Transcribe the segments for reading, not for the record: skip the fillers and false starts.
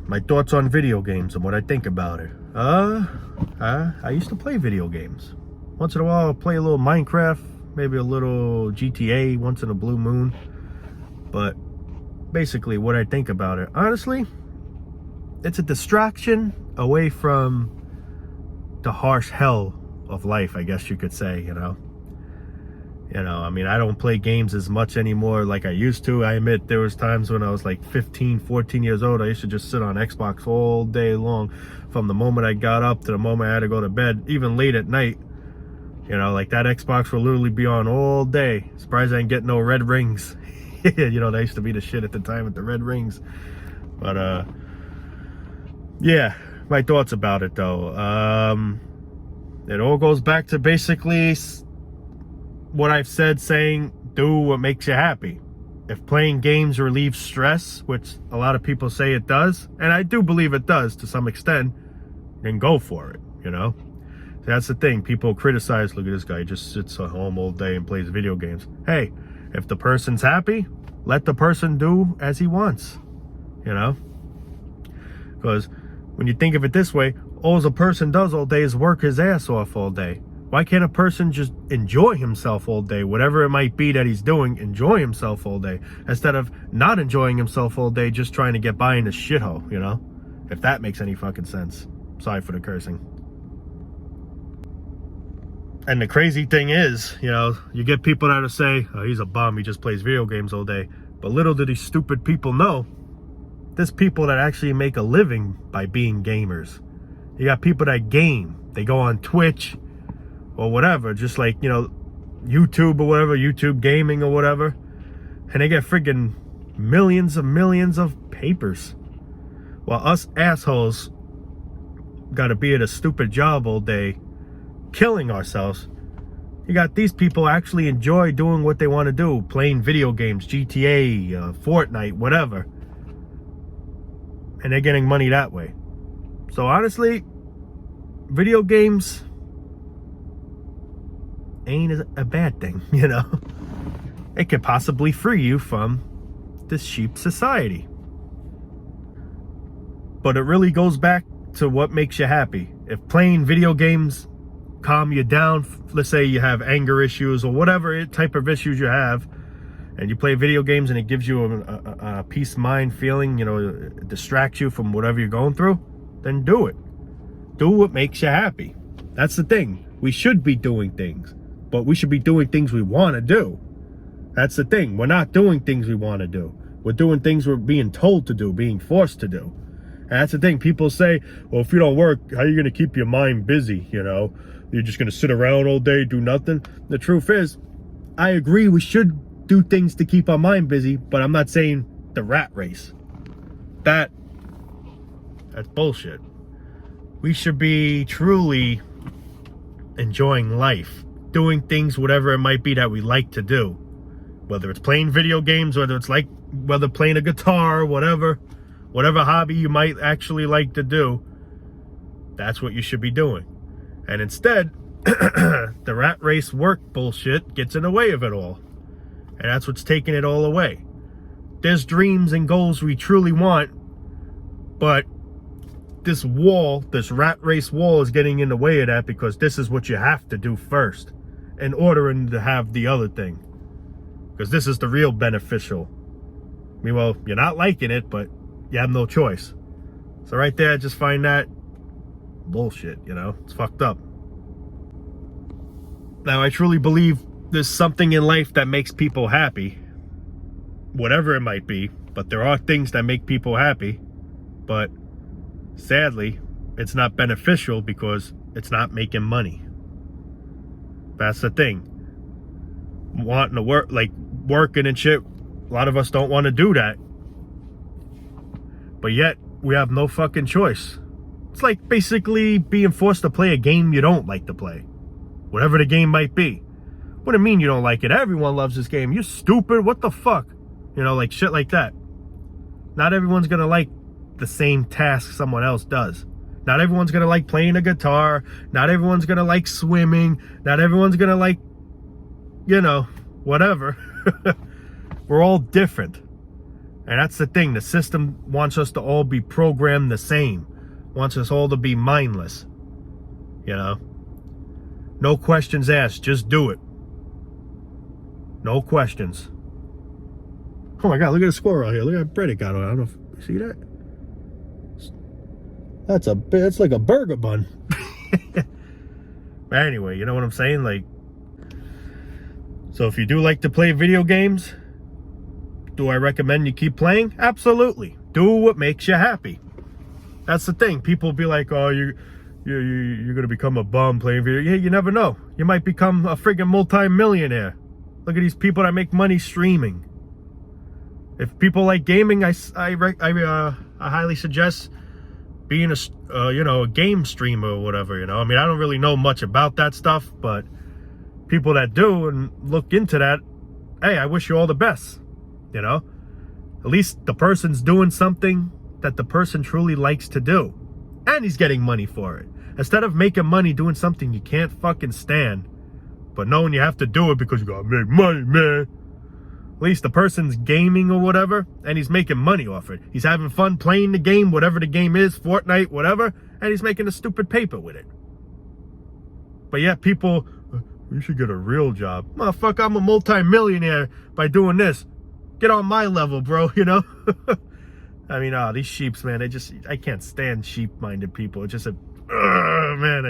My thoughts on video games and what I think about it. I used to play video games. Once in a while, I'll play a little Minecraft, maybe a little GTA once in a blue moon. But basically, what I think about it, honestly, it's a distraction away from the harsh hell of life, I guess you could say, you know. I mean, I don't play games as much anymore like I used to. I admit there was times when I was like 15, 14 years old. I used to just sit on Xbox all day long from the moment I got up to the moment I had to go to bed, even late at night. Like that Xbox will literally be on all day. Surprised I didn't get no red rings. That used to be the shit at the time with the red rings. But, yeah, my thoughts about it though. It all goes back to basically what I've said, saying do what makes you happy. If playing games relieves stress, which a lot of people say it does, and I do believe it does to some extent, then go for it, That's the thing. People criticize, look at this guy, he just sits at home all day and plays video games. Hey, if the person's happy, let the person do as he wants, Because when you think of it this way, all a person does all day is work his ass off all day. Why can't a person just enjoy himself all day? Whatever it might be that he's doing, enjoy himself all day. Instead of not enjoying himself all day, just trying to get by in a shithole, If that makes any fucking sense. Sorry for the cursing. And the crazy thing is, you get people that will say, oh, he's a bum, he just plays video games all day. But little do these stupid people know, there's people that actually make a living by being gamers. You got people that game. They go on Twitch or whatever, just like, YouTube or whatever, YouTube gaming or whatever. And they get friggin' millions of papers. While us assholes gotta be at a stupid job all day, killing ourselves. You got these people actually enjoy doing what they want to do, playing video games, GTA, Fortnite, whatever. And they're getting money that way. So honestly, video games ain't a bad thing, It could possibly free you from this cheap society. But it really goes back to what makes you happy. If playing video games calm you down, let's say you have anger issues or whatever type of issues you have, and you play video games and it gives you a peace of mind feeling, it distracts you from whatever you're going through, then do it. Do what makes you happy. That's the thing. We should be doing things, but we should be doing things we want to do. That's the thing. We're not doing things we want to do. We're doing things we're being told to do, being forced to do. And that's the thing. People say, well, if you don't work, how are you going to keep your mind busy? You're just going to sit around all day, do nothing. The truth is, I agree we should do things to keep our mind busy, but I'm not saying the rat race. That's bullshit. We should be truly enjoying life, doing things, whatever it might be that we like to do. Whether it's playing video games, whether playing a guitar, whatever hobby you might actually like to do, that's what you should be doing. And instead, the rat race work bullshit gets in the way of it all. And that's what's taking it all away. There's dreams and goals we truly want, but this rat race wall is getting in the way of that, because this is what you have to do first in order to have the other thing. Because this is the real beneficial. Meanwhile, you're not liking it, but you have no choice. So right there, I just find that bullshit, it's fucked up. Now, I truly believe there's something in life that makes people happy, whatever it might be, but there are things that make people happy, but sadly, it's not beneficial because it's not making money. That's the thing. Wanting to work, like working and shit, a lot of us don't want to do that, but yet we have no fucking choice. It's like basically being forced to play a game you don't like to play. Whatever the game might be. What do you mean you don't like it? Everyone loves this game. You stupid. What the fuck? You know, like shit like that. Not everyone's gonna like the same task someone else does. Not everyone's gonna like playing a guitar. Not everyone's gonna like swimming. Not everyone's gonna like, you know, whatever. We're all different. And that's the thing. The system wants us to all be programmed the same. Wants us all to be mindless. You know? No questions asked. Just do it. No questions. Oh my God, look at the squirrel here. Look at that bread it got on. I don't know if you see that. That's like a burger bun. But anyway, you know what I'm saying? Like, so if you do like to play video games, do I recommend you keep playing? Absolutely. Do what makes you happy. That's the thing. People be like, oh, you're gonna become a bum playing video. Yeah, you never know. You might become a friggin' multi-millionaire. Look at these people that make money streaming. If people like gaming, I highly suggest being a game streamer or whatever. You know, I mean, I don't really know much about that stuff, but people that do and look into that, hey, I wish you all the best. You know, at least the person's doing something that the person truly likes to do, and he's getting money for it. Instead of making money doing something you can't fucking stand, but knowing you have to do it because you gotta make money, man. At least the person's gaming or whatever, and he's making money off it. He's having fun playing the game, whatever the game is, Fortnite, whatever, and he's making a stupid paper with it. But yeah, people, you should get a real job. Motherfucker, I'm a multi-millionaire by doing this. Get on my level, bro, you know? I mean, these sheeps, man, I can't stand sheep-minded people. It's just man,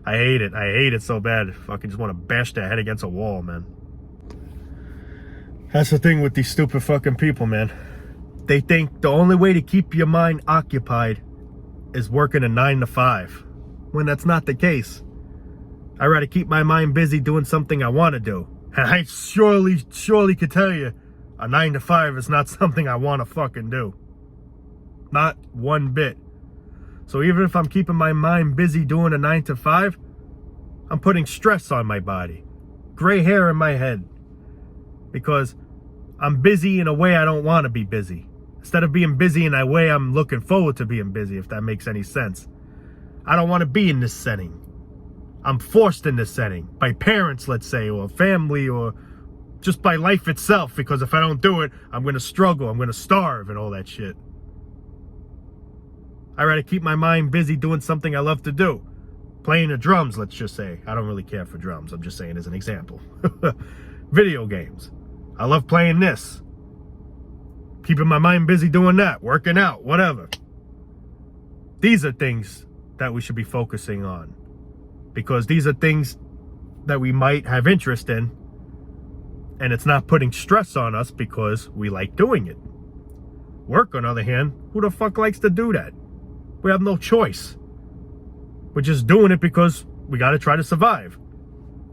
I hate it. I hate it so bad. I fucking just want to bash their head against a wall, man. That's the thing with these stupid fucking people, man. They think the only way to keep your mind occupied is working a 9 to 5, when that's not the case. I'd rather keep my mind busy doing something I want to do. And I surely could tell you, a 9 to 5 is not something I want to fucking do. Not one bit. So even if I'm keeping my mind busy doing a 9 to 5, I'm putting stress on my body. Gray hair in my head. Because I'm busy in a way I don't want to be busy. Instead of being busy in a way I'm looking forward to being busy, if that makes any sense. I don't want to be in this setting. I'm forced in this setting. By parents, let's say, or family, or just by life itself. Because if I don't do it, I'm going to struggle. I'm going to starve and all that shit. I'd rather keep my mind busy doing something I love to do. Playing the drums, let's just say. I don't really care for drums. I'm just saying as an example. Video games. I love playing this. Keeping my mind busy doing that. Working out. Whatever. These are things that we should be focusing on. Because these are things that we might have interest in. And it's not putting stress on us because we like doing it. Work, on the other hand, who the fuck likes to do that? We have no choice. We're just doing it because we got to try to survive.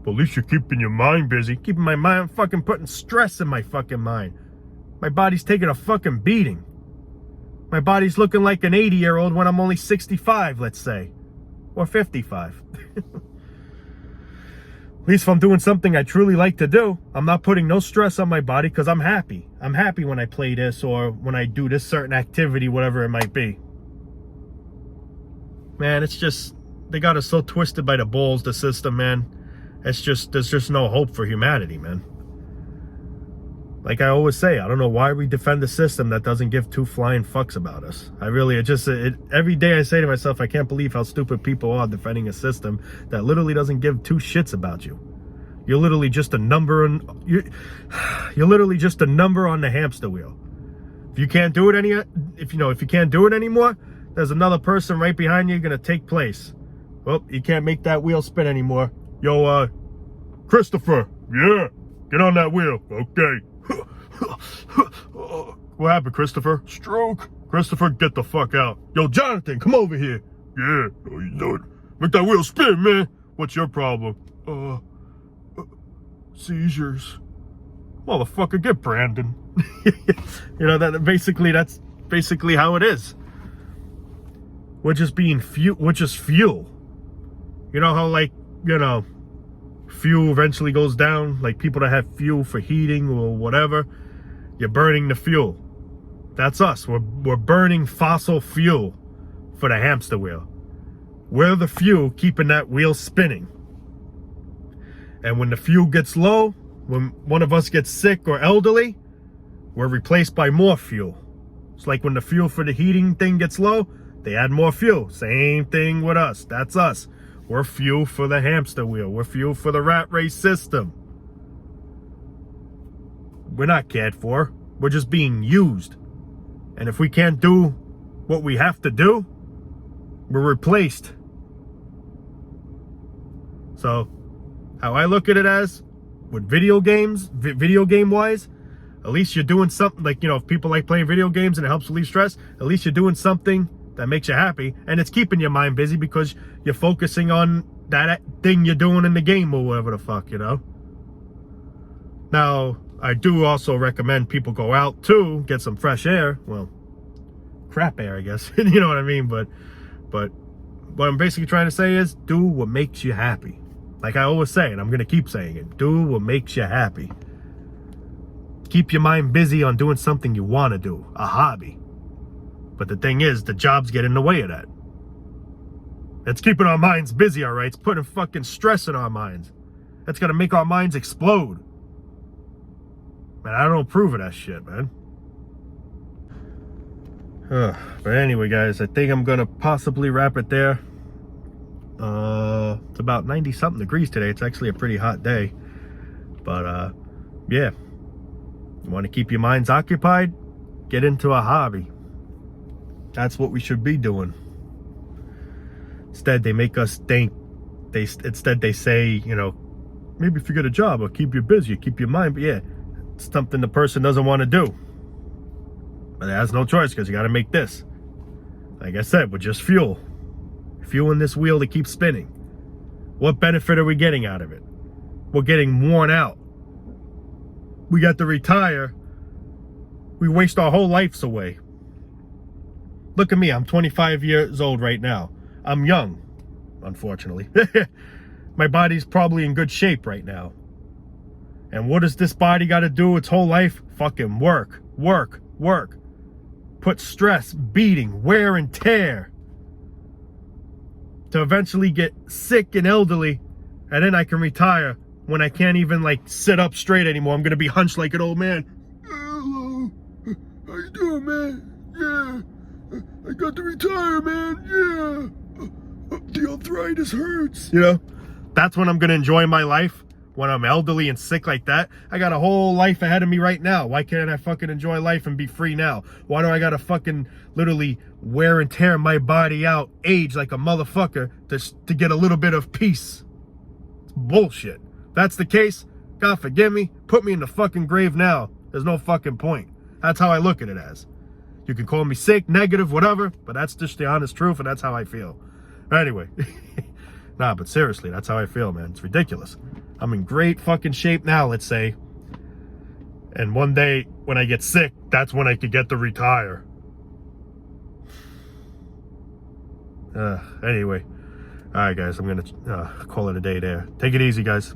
But at least you're keeping your mind busy. Keeping my mind, I'm fucking putting stress in my fucking mind. My body's taking a fucking beating. My body's looking like an 80-year-old when I'm only 65, let's say. Or 55. At least if I'm doing something I truly like to do, I'm not putting no stress on my body because I'm happy. I'm happy when I play this or when I do this certain activity, whatever it might be. Man, it's just, they got us so twisted by the balls, the system, man. It's just, there's just no hope for humanity, man. Like I always say, I don't know why we defend a system that doesn't give two flying fucks about us. Every day I say to myself, I can't believe how stupid people are defending a system that literally doesn't give two shits about you. You're literally just a number you're literally just a number on the hamster wheel. If you can't do it if you can't do it anymore, there's another person right behind you gonna take place. Well, you can't make that wheel spin anymore. Yo, Christopher, yeah, get on that wheel. Okay. What happened, Christopher? Stroke. Christopher, get the fuck out. Yo, Jonathan, come over here. Yeah, no, you know it. Make that wheel spin, man. What's your problem? Seizures. Motherfucker, get Brandon. That's basically how it is. we're just being we're just fuel. You know how, like, you know, fuel eventually goes down, like people that have fuel for heating or whatever, you're burning the fuel. That's us. We're burning fossil fuel for the hamster wheel. We're the fuel keeping that wheel spinning. And when the fuel gets low, when one of us gets sick or elderly, we're replaced by more fuel. It's like when the fuel for the heating thing gets low, they add more fuel. Same thing with us. That's us. We're fuel for the hamster wheel. We're fuel for the rat race system. We're not cared for. We're just being used. And if we can't do what we have to do, we're replaced. So, how I look at it as, with video games, video game wise, at least you're doing something, like, you know, if people like playing video games and it helps relieve stress, at least you're doing something that makes you happy, and it's keeping your mind busy because you're focusing on that thing you're doing in the game or whatever the fuck, you know. Now, I do also recommend people go out too, get some fresh air. Well, crap air, I guess. You know what I mean? But what I'm basically trying to say is, do what makes you happy. Like I always say, and I'm going to keep saying it, do what makes you happy. Keep your mind busy on doing something you want to do, a hobby. But the thing is, the jobs get in the way of that. It's keeping our minds busy, all right? It's putting fucking stress in our minds. That's going to make our minds explode. Man, I don't approve of that shit, man. But anyway, guys, I think I'm going to possibly wrap it there. It's about 90-something degrees today. It's actually a pretty hot day. But, yeah. You want to keep your minds occupied? Get into a hobby. That's what we should be doing. Instead, they make us think. Instead, they say, you know, maybe if you get a job or keep you busy, keep your mind. But yeah, it's something the person doesn't want to do. But it has no choice because you got to make this. Like I said, we're just fuel. Fueling this wheel to keep spinning. What benefit are we getting out of it? We're getting worn out. We got to retire. We waste our whole lives away. Look at me, I'm 25 years old right now. I'm young, unfortunately. My body's probably in good shape right now. And what does this body got to do its whole life? Fucking work, work, work. Put stress, beating, wear and tear. To eventually get sick and elderly, and then I can retire when I can't even, like, sit up straight anymore. I'm going to be hunched like an old man. Hello, how you doing, man? Yeah. I got to retire, man. Yeah. The arthritis hurts. You know, that's when I'm going to enjoy my life. When I'm elderly and sick like that. I got a whole life ahead of me right now. Why can't I fucking enjoy life and be free now? Why do I got to fucking literally wear and tear my body out, age like a motherfucker to get a little bit of peace? It's bullshit. If that's the case, God forgive me. Put me in the fucking grave now. There's no fucking point. That's how I look at it as. You can call me sick, negative, whatever, but that's just the honest truth, and that's how I feel. Anyway, nah, but seriously, that's how I feel, man. It's ridiculous. I'm in great fucking shape now, let's say. And one day, when I get sick, that's when I could get to retire. Anyway. All right, guys, I'm going to call it a day there. Take it easy, guys.